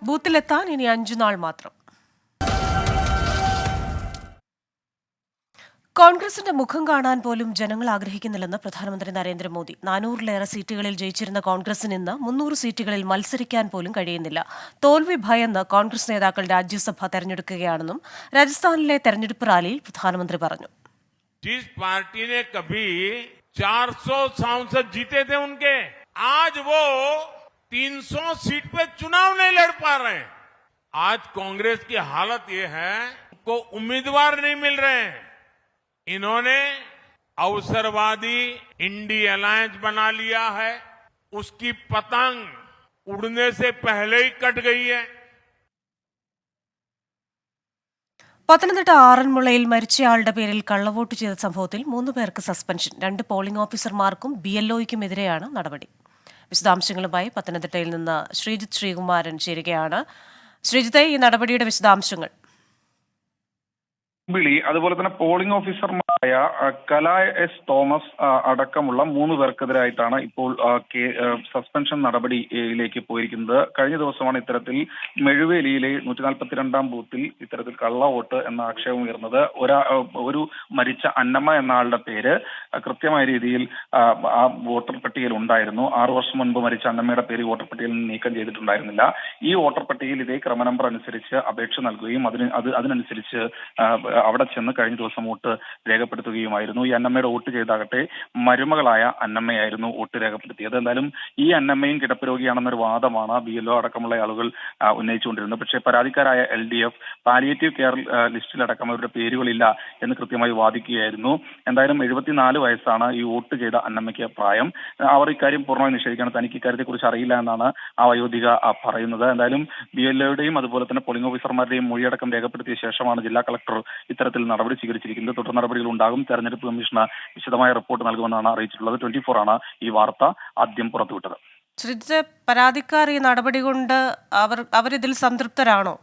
ബൂത്തിലെത്താൻ ഇനി 5 നാൾ മാത്രം. കോൺഗ്രസിന്റെ മുഖം കാണാൻ പോലും ജനങ്ങൾ ആഗ്രഹിക്കുന്നില്ലെന്ന് പ്രധാനമന്ത്രി നരേന്ദ്രമോദി. 400-ലേറെ സീറ്റുകളിൽ ജയിച്ചിരുന്ന കോൺഗ്രസിന് ഇന്ന് 300 സീറ്റുകളിൽ മത്സരിക്കാൻ പോലും കഴിയുന്നില്ല. തോൽവി ഭയന്ന് കോൺഗ്രസ് നേതാക്കൾ രാജ്യസഭ തെരഞ്ഞെടുക്കുകയാണെന്നും രാജസ്ഥാനിലെ തെരഞ്ഞെടുപ്പ് റാലിയിൽ പ്രധാനമന്ത്രി പറഞ്ഞു. जिस पार्टी ने कभी 400 सांसद जीते थे उनके, आज वो 300 सीट पे चुनाव नहीं लड़ पा रहे हैं. आज कांग्रेस की हालत ये है, उनको उम्मीदवार नहीं मिल रहे हैं. इन्होंने अवसरवादी इंडी अलायंस बना लिया है. उसकी पतंग उड़ने से पहले ही कट गई है. പത്തനംതിട്ട ആറന്മുളയിൽ മരിച്ചയാളുടെ പേരിൽ കള്ളവോട്ട് ചെയ്ത സംഭവത്തിൽ 3 പേർക്ക് സസ്പെൻഷൻ. 2 പോളിംഗ് ഓഫീസർമാർക്കും BLOയ്ക്കും എതിരെയാണ് നടപടി. വിശദാംശങ്ങളുമായി പത്തനംതിട്ടയിൽ നിന്ന് ശ്രീജിത്ത് ശ്രീകുമാരൻ ചേരുകയാണ്. ശ്രീജിത്തെ, ഈ നടപടിയുടെ വിശദാംശങ്ങൾ. അതുപോലെ തന്നെ പോളിംഗ് ഓഫീസർമാരായ കല എസ് തോമസ് അടക്കമുള്ള 3 പേർക്കെതിരായിട്ടാണ് ഇപ്പോൾ സസ്പെൻഷൻ നടപടിയിലേക്ക് പോയിരിക്കുന്നത്. കഴിഞ്ഞ ദിവസമാണ് ഇത്തരത്തിൽ മെഴുവേലിയിലെ 142-ാം ബൂത്തിൽ ഇത്തരത്തിൽ കള്ളവോട്ട് എന്ന ആക്ഷേപം ഉയർന്നത്. ഒരു മരിച്ച അന്നമ്മ എന്ന ആളുടെ പേര് കൃത്യമായ രീതിയിൽ ആ വോട്ടർ പട്ടികയിൽ ഉണ്ടായിരുന്നു. 6 വർഷം മുൻപ് മരിച്ച അന്നമ്മയുടെ പേര് വോട്ടർ പട്ടികയിൽ നിന്ന് നീക്കം ചെയ്തിട്ടുണ്ടായിരുന്നില്ല. ഈ വോട്ടർ പട്ടികയിൽ ഇതേ ക്രമനമ്പർ അനുസരിച്ച് അപേക്ഷ നൽകുകയും അതിനനുസരിച്ച് അവിടെ ചെന്ന് കഴിഞ്ഞ ദിവസം വോട്ട് രേഖപ്പെടുത്തുകയുമായിരുന്നു. ഈ അന്നമ്മയുടെ വോട്ട് ചെയ്താകട്ടെ മരുമകളായ അന്നമ്മയായിരുന്നു വോട്ട് രേഖപ്പെടുത്തിയത്. എന്തായാലും ഈ അന്നമ്മയും കിടപ്പ് രോഗിയാണെന്നൊരു വാദമാണ് BLO അടക്കമുള്ള ആളുകൾ ഉന്നയിച്ചുകൊണ്ടിരുന്നത്. പക്ഷേ പരാതിക്കാരായ LDF പാലിയേറ്റീവ് കെയർ ലിസ്റ്റിലടക്കം അവരുടെ പേരുകളില്ല എന്ന് കൃത്യമായി വാദിക്കുകയായിരുന്നു. എന്തായാലും 74 വയസ്സാണ് ഈ വോട്ട് ചെയ്ത അന്നമ്മയ്ക്ക് പ്രായം. അവർ ഇക്കാര്യം പൂർണ്ണമായി നിഷേധിക്കണം. തനിക്ക് ഇക്കാര്യത്തെക്കുറിച്ച് അറിയില്ല എന്നാണ് ആ വയോധിക പറയുന്നത്. എന്തായാലും BLOയുടെയും അതുപോലെ തന്നെ പോളിംഗ് ഓഫീസർമാരുടെയും മൊഴിയടക്കം രേഖപ്പെടുത്തിയ ശേഷമാണ് ജില്ലാ കളക്ടർ ഇത്തരത്തിൽ നടപടി സ്വീകരിച്ചിരിക്കുന്നത്. തുടർ നടപടികൾ ഉണ്ടാകും. തെരഞ്ഞെടുപ്പ് കമ്മീഷന് വിശദമായ റിപ്പോർട്ട് നൽകുമെന്നാണ് അറിയിച്ചിട്ടുള്ളത്. 24 ആണ് ഈ വാർത്ത ആദ്യം പുറത്തുവിട്ടത്. പരാതിക്കാർ ഈ നടപടി കൊണ്ട് അവരിതിൽ സംതൃപ്തരാണോ?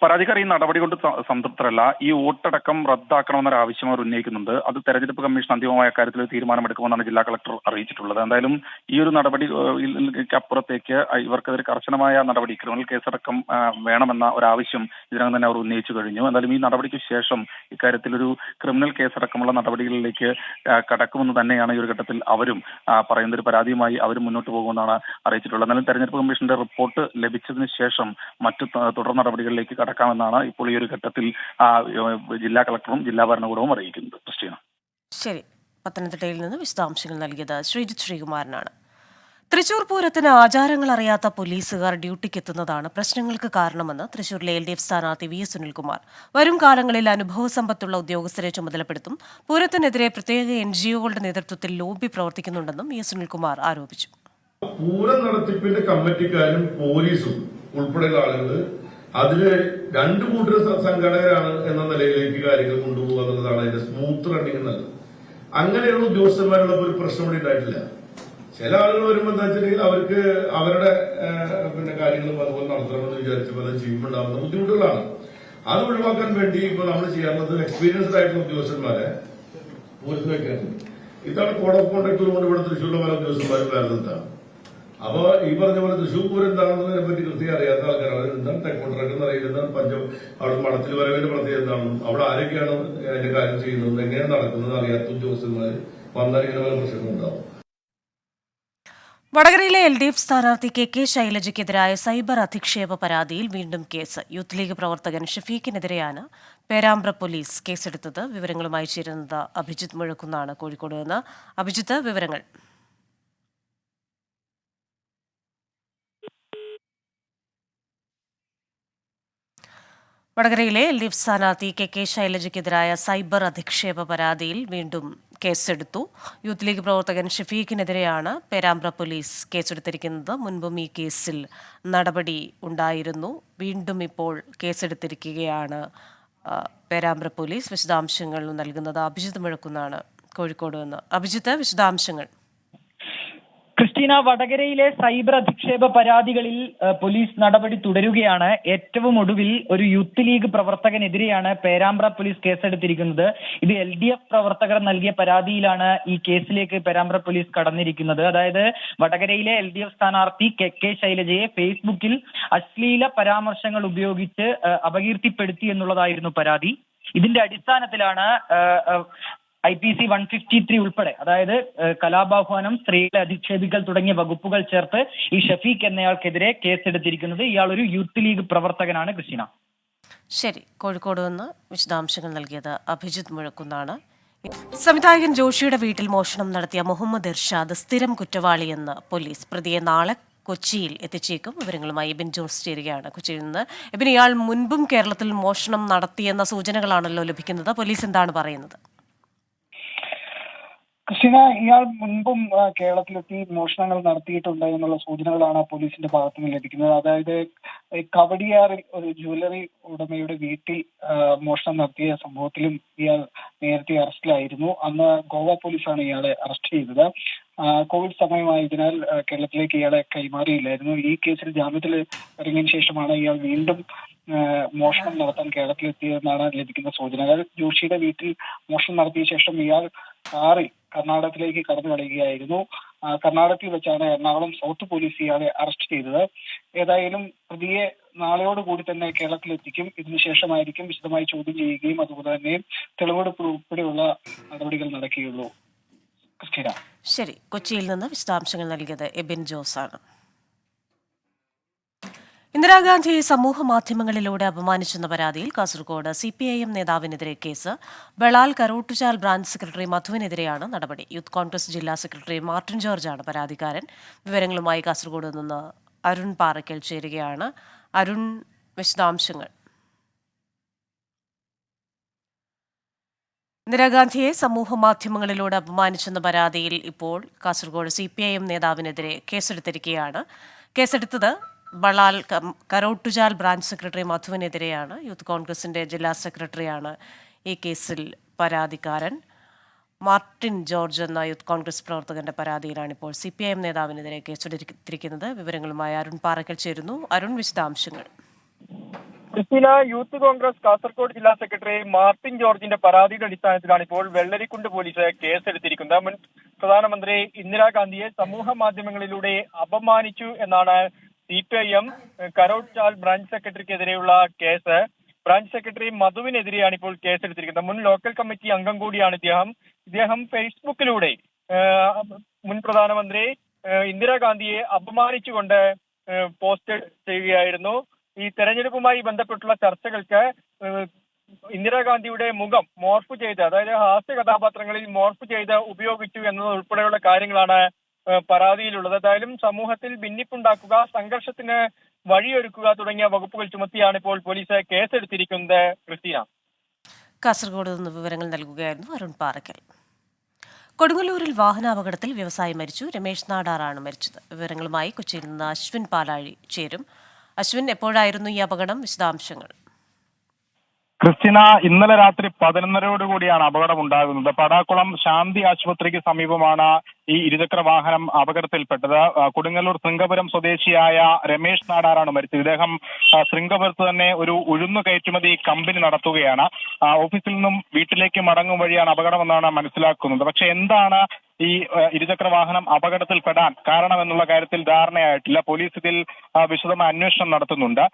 പരാതിക്കാർ ഈ നടപടി കൊണ്ട് സംതൃപ്തരല്ല. ഈ വോട്ടടക്കം റദ്ദാക്കണമെന്നൊരു ആവശ്യം അവർ ഉന്നയിക്കുന്നുണ്ട്. അത് തെരഞ്ഞെടുപ്പ് കമ്മീഷൻ അന്തിമമായ കാര്യത്തിൽ തീരുമാനമെടുക്കുമെന്നാണ് ജില്ലാ കളക്ടർ അറിയിച്ചിട്ടുള്ളത്. എന്തായാലും ഈ ഒരു നടപടിക്കപ്പുറത്തേക്ക് ഇവർക്കെതിരെ കർശനമായ നടപടി, ക്രിമിനൽ കേസടക്കം വേണമെന്ന ഒരാവശ്യം ഇതിനകം തന്നെ അവർ ഉന്നയിച്ചു കഴിഞ്ഞു. എന്തായാലും ഈ നടപടിക്ക് ശേഷം ഇക്കാര്യത്തിൽ ഒരു ക്രിമിനൽ കേസടക്കമുള്ള നടപടികളിലേക്ക് കടക്കുമെന്ന് തന്നെയാണ് ഈ ഒരു ഘട്ടത്തിൽ അവരും പറയുന്ന ഒരു പരാതിയുമായി അവരും മുന്നോട്ട് പോകുമെന്നാണ് അറിയിച്ചിട്ടുള്ളത്. എന്നാലും തെരഞ്ഞെടുപ്പ് കമ്മീഷന്റെ റിപ്പോർട്ട് ലഭിച്ചതിന് ശേഷം മറ്റു തുടർ നടപടികളിലേക്ക് കടക്കാമെന്നാണ് ഇപ്പോൾ ഈ ഒരു ഘട്ടത്തിൽ ജില്ലാ കളക്ടറും ജില്ലാ ഭരണകൂടവും അറിയിക്കുന്നത്. ക്രിസ്റ്റീന. ശരി, പത്തനംതിട്ടയിൽ നിന്ന് വിശദാംശങ്ങൾ നൽകിയത് ശ്രീജിത്ത് ശ്രീകുമാരനാണ്. തൃശൂർ പൂരത്തിന് ആചാരങ്ങൾ അറിയാത്ത പോലീസുകാർ ഡ്യൂട്ടിക്കെത്തുന്നതാണ് പ്രശ്നങ്ങൾക്ക് കാരണമെന്ന് തൃശൂരിലെ LDF സ്ഥാനാർത്ഥി VS സുനിൽകുമാർ. വരും കാലങ്ങളിൽ അനുഭവ സമ്പത്തുള്ള ഉദ്യോഗസ്ഥരെ ചുമതലപ്പെടുത്തും. പൂരത്തിനെതിരെ പ്രത്യേക NGOകളുടെ നേതൃത്വത്തിൽ ലോബി പ്രവർത്തിക്കുന്നുണ്ടെന്നും VS സുനിൽകുമാർ ആരോപിച്ചു. പൂരം നടത്തിപ്പിന്റെ കമ്മിറ്റിക്കാരും പോലീസും ഉൾപ്പെടെയുള്ള ആളുകൾ അതില് 2 കൂട്ടർ സംഘടകരാണ് എന്ന നിലയിലേക്ക് കാര്യങ്ങൾ കൊണ്ടുപോകുക എന്നുള്ളതാണ് അതിന്റെ സ്മൂത്ത് റണ്ണിംഗ് എന്നത്. അങ്ങനെയുള്ള ഉദ്യോഗസ്ഥന്മാരുള്ളപ്പോൾ ഒരു പ്രശ്നം കൂടി ഉണ്ടായിട്ടില്ല. ചില ആളുകൾ വരുമ്പോൾ എന്താ വെച്ചിട്ടുണ്ടെങ്കിൽ അവർക്ക് അവരുടെ കാര്യങ്ങളും അതുപോലെ നടത്തണമെന്ന് വിചാരിച്ചപ്പോൾ അത് ചെയ്യുമ്പോണ്ടാവുന്ന ബുദ്ധിമുട്ടുകളാണ്. അത് ഒഴിവാക്കാൻ വേണ്ടി ഇപ്പോൾ നമ്മൾ ചെയ്യാറുള്ളത് എക്സ്പീരിയൻസ്ഡ് ആയിട്ടുള്ള ഉദ്യോഗസ്ഥന്മാരെ പോലീസ് വയ്ക്കാറുണ്ട്. ഇതാണ് കോഡ് ഓഫ് കോണ്ടക്ട് കൊണ്ട് ഇവിടെ തൃശ്ശൂരിലെ പല ഉദ്യോഗസ്ഥന്മാരും വേറെ എന്താണ്. അപ്പൊ ഈ പറഞ്ഞ പോലെ തൃശ്ശൂർ പൂരം എന്താണെന്നതിനെ പറ്റി കൃത്യം അറിയാത്ത ആൾക്കാരാണ്. എന്താണ് തെക്കോട്ട് ട്രക്ക് അറിയുന്നത്, അവിടെ മഠത്തിൽ വരവിന്റെ പ്രത്യേകത എന്താണെന്നും അവിടെ ആരൊക്കെയാണ് അതിന്റെ കാര്യം ചെയ്യുന്നത്, എങ്ങനെയാണ് നടക്കുന്നത് അറിയാത്ത ഉദ്യോഗസ്ഥന്മാർ വന്നാൽ ഇങ്ങനെ പല പ്രശ്നങ്ങളുണ്ടാവും. വടകരയിലെ LDF സ്ഥാനാർത്ഥി KK ശൈലജയ്ക്കെതിരായ സൈബർ അധിക്ഷേപ പരാതിയിൽ വീണ്ടും കേസ്. യൂത്ത് ലീഗ് പ്രവർത്തകൻ ഷഫീഖിനെതിരെയാണ് പേരാമ്പ്ര പോലീസ് കേസെടുത്തത്. വിവരങ്ങളുമായി ചേരുന്നത് അഭിജിത്ത് മുഴക്കുന്നാണ് കോഴിക്കോട് നിന്ന്. അഭിജിത്ത്, വിവരങ്ങൾ. വടകരയിലെ LDF സ്ഥാനാർത്ഥി KK ശൈലജയ്ക്കെതിരായ സൈബർ അധിക്ഷേപ പരാതിയിൽ വീണ്ടും കേസെടുത്തു. യൂത്ത് ലീഗ് പ്രവർത്തകൻ ഷഫീഖിനെതിരെയാണ് പേരാമ്പ്ര പോലീസ് കേസെടുത്തിരിക്കുന്നത്. മുൻപും ഈ കേസിൽ നടപടി ഉണ്ടായിരുന്നു. വീണ്ടും ഇപ്പോൾ കേസെടുത്തിരിക്കുകയാണ് പേരാമ്പ്ര പോലീസ്. വിശദാംശങ്ങൾ നൽകുന്നത് അഭിജിത്ത് മുഴക്കുന്നാണ് കോഴിക്കോട് നിന്ന്. അഭിജിത്ത്, വിശദാംശങ്ങൾ. ക്രിസ്റ്റീന, വടകരയിലെ സൈബർ അധിക്ഷേപ പരാതികളിൽ പോലീസ് നടപടി തുടരുകയാണ്. ഏറ്റവും ഒടുവിൽ ഒരു യൂത്ത് ലീഗ് പ്രവർത്തകനെതിരെയാണ് പേരാമ്പ്ര പോലീസ് കേസെടുത്തിരിക്കുന്നത്. ഇത് LDF പ്രവർത്തകർ നൽകിയ പരാതിയിലാണ് ഈ കേസിലേക്ക് പേരാമ്പ്ര പോലീസ് കടന്നിരിക്കുന്നത്. അതായത് വടകരയിലെ LDF സ്ഥാനാർത്ഥി KK ശൈലജയെ ഫേസ്ബുക്കിൽ അശ്ലീല പരാമർശങ്ങൾ ഉപയോഗിച്ച് അപകീർത്തിപ്പെടുത്തി എന്നുള്ളതായിരുന്നു പരാതി. ഇതിന്റെ അടിസ്ഥാനത്തിലാണ് IPC 153 ഉൾപ്പെടെ, അതായത് കലാപാഹ്വാനം, സ്ത്രീകളെ അധിക്ഷേപിക്കൽ തുടങ്ങിയ വകുപ്പുകൾ ചേർത്ത് ഈ ഷഫീഖ് എന്നയാൾക്കെതിരെ കേസെടുത്തിരിക്കുന്നത്. ഇയാൾ ഒരു യൂത്ത് ലീഗ് പ്രവർത്തകനാണ്. കൃഷ്ണ. ശരി, കോഴിക്കോട് നിന്ന് വിശദാംശങ്ങൾ നൽകിയത് അഭിജിത്ത് മുഴക്കുന്നാണ്. സംവിധായകൻ ജോഷിയുടെ വീട്ടിൽ മോഷണം നടത്തിയ മുഹമ്മദ് ഇർഷാദ് സ്ഥിരം കുറ്റവാളിയെന്ന് പോലീസ്. പ്രതിയെ നാളെ കൊച്ചിയിൽ എത്തിച്ചേക്കും. വിവരങ്ങളുമായി എബിൻ ജോസ് ചേരുകയാണ് കൊച്ചിയിൽ നിന്ന്. എബിൻ, ഇയാൾ മുൻപും കേരളത്തിൽ മോഷണം നടത്തിയെന്ന സൂചനകളാണല്ലോ ലഭിക്കുന്നത്. പോലീസ് എന്താണ് പറയുന്നത്? കൃഷ്ണ, ഇയാൾ മുൻപും കേരളത്തിലെത്തി മോഷണങ്ങൾ നടത്തിയിട്ടുണ്ട് എന്നുള്ള സൂചനകളാണ് പോലീസിന്റെ ഭാഗത്തു നിന്ന് ലഭിക്കുന്നത്. അതായത് കവടിയാറിൽ ഒരു ജ്വല്ലറി ഉടമയുടെ വീട്ടിൽ മോഷണം നടത്തിയ സംഭവത്തിലും ഇയാൾ നേരത്തെ അറസ്റ്റിലായിരുന്നു. അന്ന് ഗോവ പോലീസാണ് ഇയാളെ അറസ്റ്റ് ചെയ്തത്. കോവിഡ് സമയമായതിനാൽ കേരളത്തിലേക്ക് ഇയാളെ കൈമാറിയില്ലായിരുന്നു. ഈ കേസിൽ ജാമ്യത്തിൽ ഇറങ്ങിയതിനു ശേഷമാണ് ഇയാൾ വീണ്ടും മോഷണം നടത്താൻ കേരളത്തിലെത്തിയതെന്നാണ് ലഭിക്കുന്ന സൂചനകൾ. ജോഷിയുടെ വീട്ടിൽ മോഷണം നടത്തിയ ശേഷം ഇയാൾ കാറിൽ കർണാടകത്തിലേക്ക് കടന്നു കളയുകയായിരുന്നു. കർണാടകത്തിൽ വെച്ചാണ് എറണാകുളം സൗത്ത് പോലീസ് ഇയാളെ അറസ്റ്റ് ചെയ്തത്. ഏതായാലും പ്രതിയെ നാളെയോടുകൂടി തന്നെ കേരളത്തിലെത്തിക്കും. ഇതിനുശേഷമായിരിക്കും വിശദമായി ചോദ്യം ചെയ്യുകയും അതുപോലെ തന്നെ തെളിവെടുപ്പ് ഉൾപ്പെടെയുള്ള നടപടികൾ നടക്കുകയുള്ളൂ. ക്രിസ്റ്റീന. ശരി, കൊച്ചിയിൽ നിന്ന് വിശദാംശങ്ങൾ നൽകിയത് എബിൻ ജോസ് ആണ്. ഇന്ദിരാഗാന്ധിയെ സമൂഹ മാധ്യമങ്ങളിലൂടെ അപമാനിച്ചെന്ന പരാതിയിൽ കാസർഗോഡ് CPIM നേതാവിനെതിരെ case. Balal Karottuchal branch secretary മധുവിനെതിരെയാണ് നടപടി. യൂത്ത് കോൺഗ്രസ് ജില്ലാ സെക്രട്ടറി മാർട്ടിൻ ജോർജാണ് പരാതിക്കാരൻ. വിവരങ്ങളുമായി കാസർഗോഡ് നിന്ന് അരുൺ പാറയ്ക്കൽ ചേരുകയാണ്. അരുൺ, വിശദാംശങ്ങൾ. ഇന്ദിരാഗാന്ധിയെ സമൂഹ മാധ്യമങ്ങളിലൂടെ അപമാനിച്ചെന്ന പരാതിയിൽ ഇപ്പോൾ കാസർഗോഡ് CPIM നേതാവിനെതിരെ കേസെടുത്തിരിക്കുകയാണ്. കേസെടുത്തത് Balal Karottuchal branch secretary മധുവിനെതിരെയാണ്. Youth കോൺഗ്രസിന്റെ ജില്ലാ സെക്രട്ടറിയാണ് ഈ കേസിൽ പരാതിക്കാരൻ. മാർട്ടിൻ ജോർജ് എന്ന യൂത്ത് കോൺഗ്രസ് പ്രവർത്തകന്റെ പരാതിയിലാണ് ഇപ്പോൾ CPIM നേതാവിനെതിരെ കേസെടുത്തിരിക്കുന്നത്. വിവരങ്ങളുമായി അരുൺ പാറയ്ക്കൽ ചേരുന്നു. അരുൺ, വിശദാംശങ്ങൾ. ക്രിസ്റ്റീന, യൂത്ത് കോൺഗ്രസ് കാസർഗോഡ് ജില്ലാ സെക്രട്ടറി മാർട്ടിൻ ജോർജിന്റെ പരാതിയുടെ അടിസ്ഥാനത്തിലാണ് ഇപ്പോൾ വെള്ളരിക്കുണ്ട് പോലീസ് കേസെടുത്തിരിക്കുന്നത്. മുൻ പ്രധാനമന്ത്രി ഇന്ദിരാഗാന്ധിയെ സമൂഹ മാധ്യമങ്ങളിലൂടെ അപമാനിച്ചു എന്നാണ് CPIM കരോട്ട്ചാൽ ബ്രാഞ്ച് സെക്രട്ടറിക്കെതിരെയുള്ള കേസ്. ബ്രാഞ്ച് സെക്രട്ടറി മധുവിനെതിരെയാണ് ഇപ്പോൾ കേസെടുത്തിരിക്കുന്നത്. മുൻ ലോക്കൽ കമ്മിറ്റി അംഗം കൂടിയാണ് ഇദ്ദേഹം ഫേസ്ബുക്കിലൂടെ മുൻ പ്രധാനമന്ത്രി ഇന്ദിരാഗാന്ധിയെ അപമാനിച്ചുകൊണ്ട് പോസ്റ്റ് ചെയ്യുകയായിരുന്നു. ഈ തെരഞ്ഞെടുപ്പുമായി ബന്ധപ്പെട്ടുള്ള ചർച്ചകൾക്ക് ഇന്ദിരാഗാന്ധിയുടെ മുഖം മോർഫ് ചെയ്ത്, അതായത് ഹാസ്യ കഥാപാത്രങ്ങളിൽ മോർഫ് ചെയ്ത് ഉപയോഗിച്ചു എന്നത് ഉൾപ്പെടെയുള്ള കാര്യങ്ങളാണ് പരാതിയിലുള്ളത്. ഏതായാലും സമൂഹത്തിൽ ഭിന്നിപ്പുണ്ടാക്കുക, സംഘർഷത്തിന് വഴിയൊരുക്കുക തുടങ്ങിയ വകുപ്പുകൾ ചുമത്തിയാണ് ഇപ്പോൾ പോലീസ് കേസെടുത്തിരിക്കുന്നത്. ക്രിസ്റ്റീന. കാസർഗോഡ് നിന്ന് വിവരങ്ങൾ നൽകുകയായിരുന്നു അരുൺ പാറയ്ക്കൽ. കൊടുങ്ങല്ലൂരിൽ വാഹനാപകടത്തിൽ വ്യവസായി മരിച്ചു. രമേശ് നാടാറാണ് മരിച്ചത്. വിവരങ്ങളുമായി കൊച്ചിയിൽ നിന്ന് അശ്വിൻ പാലാഴി ചേരും. അശ്വിൻ, എപ്പോഴായിരുന്നു ഈ അപകടം? വിശദാംശങ്ങൾ. ക്രിസ്റ്റീന, ഇന്നലെ രാത്രി 11:30 അപകടം ഉണ്ടാകുന്നത്. പടാക്കുളം ശാന്തി ആശുപത്രിക്ക് സമീപമാണ് ഈ ഇരുചക്ര വാഹനം അപകടത്തിൽപ്പെട്ടത്. കൊടുങ്ങല്ലൂർ ശൃംഗപുരം സ്വദേശിയായ രമേശ് നാടാറാണ് മരിച്ചത്. ഇദ്ദേഹം ശൃംഗപുരത്ത് തന്നെ ഒരു ഉഴുന്നു കയറ്റുമതി കമ്പനി നടത്തുകയാണ്. ഓഫീസിൽ നിന്നും വീട്ടിലേക്ക് മടങ്ങും വഴിയാണ് അപകടമെന്നാണ് മനസ്സിലാക്കുന്നത്. പക്ഷെ എന്താണ് ഈ ഇരുചക്ര വാഹനം അപകടത്തിൽപ്പെടാൻ കാരണമെന്നുള്ള കാര്യത്തിൽ ധാരണയായിട്ടില്ല. പോലീസ് ഇതിൽ വിശദമായ അന്വേഷണം നടത്തുന്നുണ്ട്.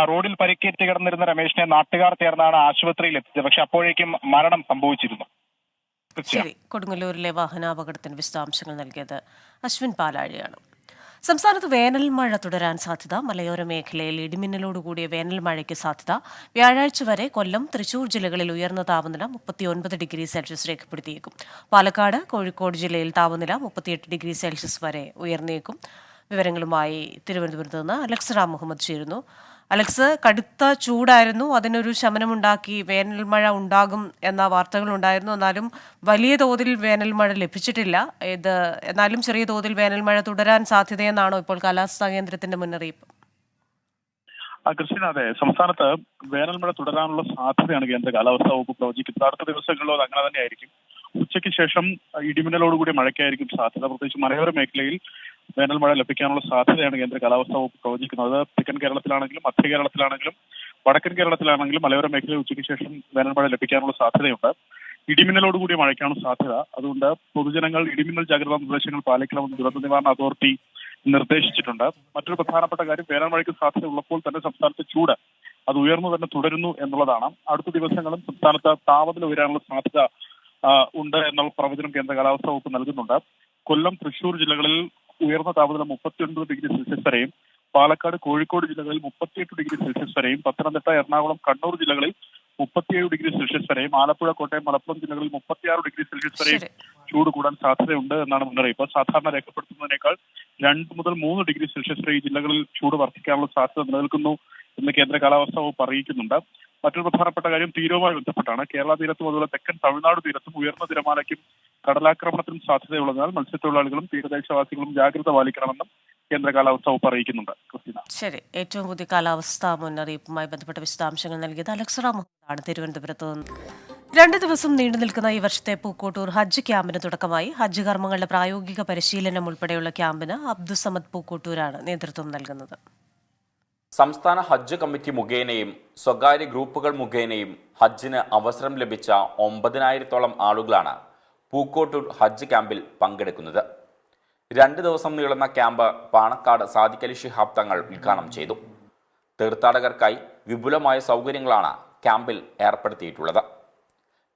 റോഡിൽ പരിക്കേറ്റ് കിടന്നിരുന്ന രമേശിനെ നാട്ടുകാർ ചേർന്നാണ് ആശുപത്രിയിൽ എത്തിച്ചത്. പക്ഷെ അപ്പോഴേക്കും മരണം സംഭവിച്ചിരുന്നു. ശരി, കൊടുങ്ങല്ലൂരിലെ വാഹനാപകടത്തിന് വിശദാംശങ്ങൾ നൽകിയത് അശ്വിൻ പാലാഴിയാണ്. സംസ്ഥാനത്ത് വേനൽ മഴ തുടരാൻ സാധ്യത. മലയോര മേഖലയിൽ ഇടിമിന്നലോടുകൂടിയ വേനൽ മഴയ്ക്ക് സാധ്യത. വ്യാഴാഴ്ച വരെ കൊല്ലം, തൃശൂർ ജില്ലകളിൽ ഉയർന്ന താപനില 39 ഡിഗ്രി സെൽഷ്യസ് രേഖപ്പെടുത്തിയേക്കും. പാലക്കാട്, കോഴിക്കോട് ജില്ലയിൽ താപനില 38 ഡിഗ്രി സെൽഷ്യസ് വരെ ഉയർന്നേക്കും. വിവരങ്ങളുമായി തിരുവനന്തപുരത്ത് നിന്ന് അലക്സ് റാം മുഹമ്മദ് ചേരുന്നു. അലക്സ്, കടുത്ത ചൂടായിരുന്നു, അതിനൊരു ശമനമുണ്ടാക്കി വേനൽ മഴ ഉണ്ടാകും എന്ന വാർത്തകളുണ്ടായിരുന്നു. എന്നാലും വലിയ തോതിൽ വേനൽ മഴ ലഭിച്ചിട്ടില്ല. എന്നാലും ചെറിയ തോതിൽ വേനൽ മഴ തുടരാൻ സാധ്യതയെന്നാണോ ഇപ്പോൾ കാലാവസ്ഥാ കേന്ദ്രത്തിന്റെ മുന്നറിയിപ്പ്? കൃഷ്ണ, അതെ, സംസ്ഥാനത്ത് വേനൽമഴ തുടരാനുള്ള സാധ്യതയാണ് കേന്ദ്ര കാലാവസ്ഥാ വകുപ്പ് പ്രവചിക്കുന്നത്. അടുത്ത ദിവസങ്ങളിലോ അത് അങ്ങനെ തന്നെ ആയിരിക്കും. ഉച്ചയ്ക്ക് ശേഷം ഇടിമിന്നലോടുകൂടി മഴയ്ക്കായിരിക്കും സാധ്യത. പ്രത്യേകിച്ച് മലയോര മേഖലയിൽ വേനൽ മഴ ലഭിക്കാനുള്ള സാധ്യതയാണ് കേന്ദ്ര കാലാവസ്ഥാ വകുപ്പ് പ്രവചിക്കുന്നത്. തെക്കൻ കേരളത്തിലാണെങ്കിലും മധ്യ കേരളത്തിലാണെങ്കിലും വടക്കൻ കേരളത്തിലാണെങ്കിലും മലയോര മേഖലയിൽ ഉച്ചയ്ക്ക് ശേഷം വേനൽ മഴ ലഭിക്കാനുള്ള സാധ്യതയുണ്ട്. ഇടിമിന്നലോടുകൂടിയ മഴയ്ക്കാണ് സാധ്യത. അതുകൊണ്ട് പൊതുജനങ്ങൾ ഇടിമിന്നൽ ജാഗ്രതാ നിർദ്ദേശങ്ങൾ പാലിക്കണമെന്ന് ദുരന്ത നിവാരണ അതോറിറ്റി നിർദ്ദേശിച്ചിട്ടുണ്ട്. മറ്റൊരു പ്രധാനപ്പെട്ട കാര്യം, വേനൽ മഴയ്ക്ക് സാധ്യത ഉള്ളപ്പോൾ തന്നെ സംസ്ഥാനത്ത് ചൂട് അത് ഉയർന്നു തന്നെ തുടരുന്നു എന്നുള്ളതാണ്. അടുത്ത ദിവസങ്ങളും സംസ്ഥാനത്ത് താപനില ഉയരാനുള്ള സാധ്യത ഉണ്ട് എന്നുള്ള പ്രവചനം കേന്ദ്ര കാലാവസ്ഥാ വകുപ്പ് നൽകുന്നുണ്ട്. കൊല്ലം, തൃശൂർ ജില്ലകളിൽ ഉയർന്ന താപനില 39 ഡിഗ്രി സെൽഷ്യസ് വരെയും, പാലക്കാട്, കോഴിക്കോട് ജില്ലകളിൽ 38 ഡിഗ്രി സെൽഷ്യസ് വരെയും, പത്തനംതിട്ട, എറണാകുളം, കണ്ണൂർ ജില്ലകളിൽ 37 ഡിഗ്രി സെൽഷ്യസ് വരെയും, ആലപ്പുഴ, കോട്ടയം, മലപ്പുറം ജില്ലകളിൽ 36 ഡിഗ്രി സെൽഷ്യസ് വരെയും ചൂട് കൂടാൻ സാധ്യതയുണ്ട് എന്നാണ് മുന്നറിയിപ്പ്. സാധാരണ രേഖപ്പെടുത്തുന്നതിനേക്കാൾ 2 മുതൽ 3 ഡിഗ്രി സെൽഷ്യസ് വരെ ഈ ജില്ലകളിൽ ചൂട് വർദ്ധിക്കാനുള്ള സാധ്യത നിലനിൽക്കുന്നു എന്ന് കേന്ദ്ര കാലാവസ്ഥാ വകുപ്പ് അറിയിക്കുന്നുണ്ട്. മറ്റൊരു പ്രധാനപ്പെട്ട കാര്യം തീരവുമായി ബന്ധപ്പെട്ടാണ്. കേരള തീരത്തും അതുപോലെ തെക്കൻ തമിഴ്നാട് തീരത്തും ഉയർന്ന തിരമാലയ്ക്കും കടലാക്രമണത്തിനും സാധ്യതയുള്ളതിനാൽ മത്സ്യത്തൊഴിലാളികളും തീരദേശവാസികളും ജാഗ്രത പാലിക്കണമെന്നും കേന്ദ്ര കാലാവസ്ഥാ വകുപ്പ് അറിയിക്കുന്നുണ്ട്. ക്രിസ്റ്റീന, ശരി. ഏറ്റവും പുതിയ കാലാവസ്ഥാ മുന്നറിയിപ്പുമായി ബന്ധപ്പെട്ട വിശദാംശങ്ങൾ നൽകിയത് അലക്സറ മുഹമ്മദാണ് തിരുവനന്തപുരത്ത് നിന്ന്. 2 ദിവസം നീണ്ടു നിൽക്കുന്ന ഈ വർഷത്തെ പൂക്കോട്ടൂർ ഹജ്ജ് ക്യാമ്പിന് തുടക്കമായി. ഹജ്ജ് കർമ്മങ്ങളുടെ പ്രായോഗിക പരിശീലനം ഉൾപ്പെടെയുള്ള ക്യാമ്പിന് അബ്ദുസമദ് പൂക്കോട്ടൂരാണ് നേതൃത്വം നൽകുന്നത്. സംസ്ഥാന ഹജ്ജ് കമ്മിറ്റി മുഖേനയും സ്വകാര്യ ഗ്രൂപ്പുകൾ മുഖേനയും ഹജ്ജിന് അവസരം ലഭിച്ച 9,000-ഓളം ആളുകളാണ് പൂക്കോട്ടൂർ ഹജ്ജ് ക്യാമ്പിൽ പങ്കെടുക്കുന്നത്. 2 ദിവസം നീളുന്ന ക്യാമ്പ് പാണക്കാട് സാദിഖ് അലി ശിഹാബ് തങ്ങൾ ഉദ്ഘാടനം ചെയ്തു. തീർത്ഥാടകർക്കായി വിപുലമായ സൗകര്യങ്ങളാണ് ക്യാമ്പിൽ ഏർപ്പെടുത്തിയിട്ടുള്ളത്.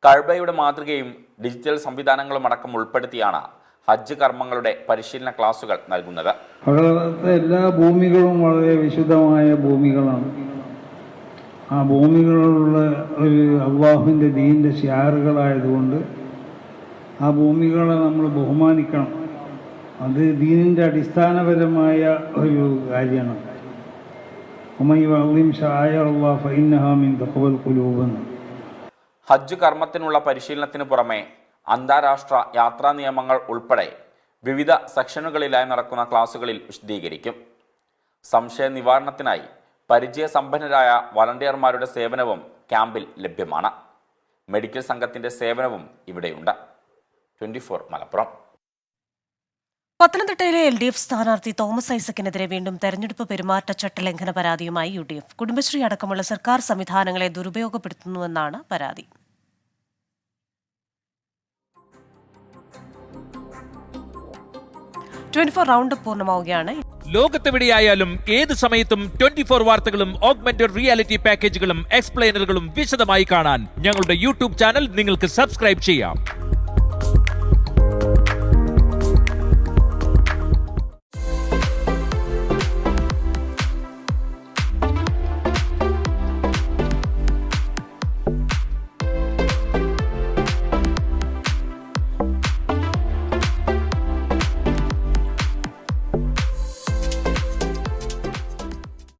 കഅബയുടെ മാതൃകയും ഡിജിറ്റൽ സംവിധാനങ്ങളും അടക്കം ഉൾപ്പെടുത്തിയാണ് ഹജ്ജ് കർമ്മങ്ങളുടെ പരിശീലന ക്ലാസുകൾ നൽകുന്നത്. അവിടുത്തെ എല്ലാ ഭൂമികളും വളരെ വിശുദ്ധമായ ഭൂമികളാണ്. ആ ഭൂമികളുള്ള ഒരു അള്ളാഹുവിൻ്റെ ദീനിൻ്റെ ശിയാറുകളായതുകൊണ്ട് ആ ഭൂമികളെ നമ്മൾ ബഹുമാനിക്കണം. അത് ദീനിൻ്റെ അടിസ്ഥാനപരമായ ഒരു കാര്യമാണ്. ഹജ്ജ് കർമ്മത്തിനുള്ള പരിശീലനത്തിന് പുറമെ അന്താരാഷ്ട്ര യാത്രാ നിയമങ്ങൾ ഉൾപ്പെടെ വിവിധ സെക്ഷനുകളിലായി നടക്കുന്ന ക്ലാസുകളിൽ വിശദീകരിക്കും. സംശയ നിവാരണത്തിനായി പരിചയസമ്പന്നരായ വളണ്ടിയർമാരുടെ സേവനവും ക്യാമ്പിൽ ലഭ്യമാണ്. മെഡിക്കൽ സംഘത്തിന്റെ സേവനവും ഇവിടെയുണ്ട്. 24 മലപ്പുറം. പത്തനംതിട്ടയിലെ LDF സ്ഥാനാർത്ഥി തോമസ് ഐസക്കിനെതിരെ വീണ്ടും തെരഞ്ഞെടുപ്പ് പെരുമാറ്റച്ചട്ട ലംഘന പരാതിയുമായി UDF. കുടുംബശ്രീ അടക്കമുള്ള സർക്കാർ സംവിധാനങ്ങളെ ദുരുപയോഗപ്പെടുത്തുന്നുവെന്നാണ് പരാതി. റൗണ്ട് പൂർണ്ണമാവുകയാണ്. ലോകത്തെവിടെയായാലും ഏത് സമയത്തും 24 വാർത്തകളും ഓഗ്മെന്റഡ് റിയാലിറ്റി പാക്കേജുകളും എക്സ്പ്ലെയിനറുകളും വിശദമായി കാണാൻ ഞങ്ങളുടെ YouTube ചാനൽ നിങ്ങൾക്ക് സബ്സ്ക്രൈബ് ചെയ്യാം.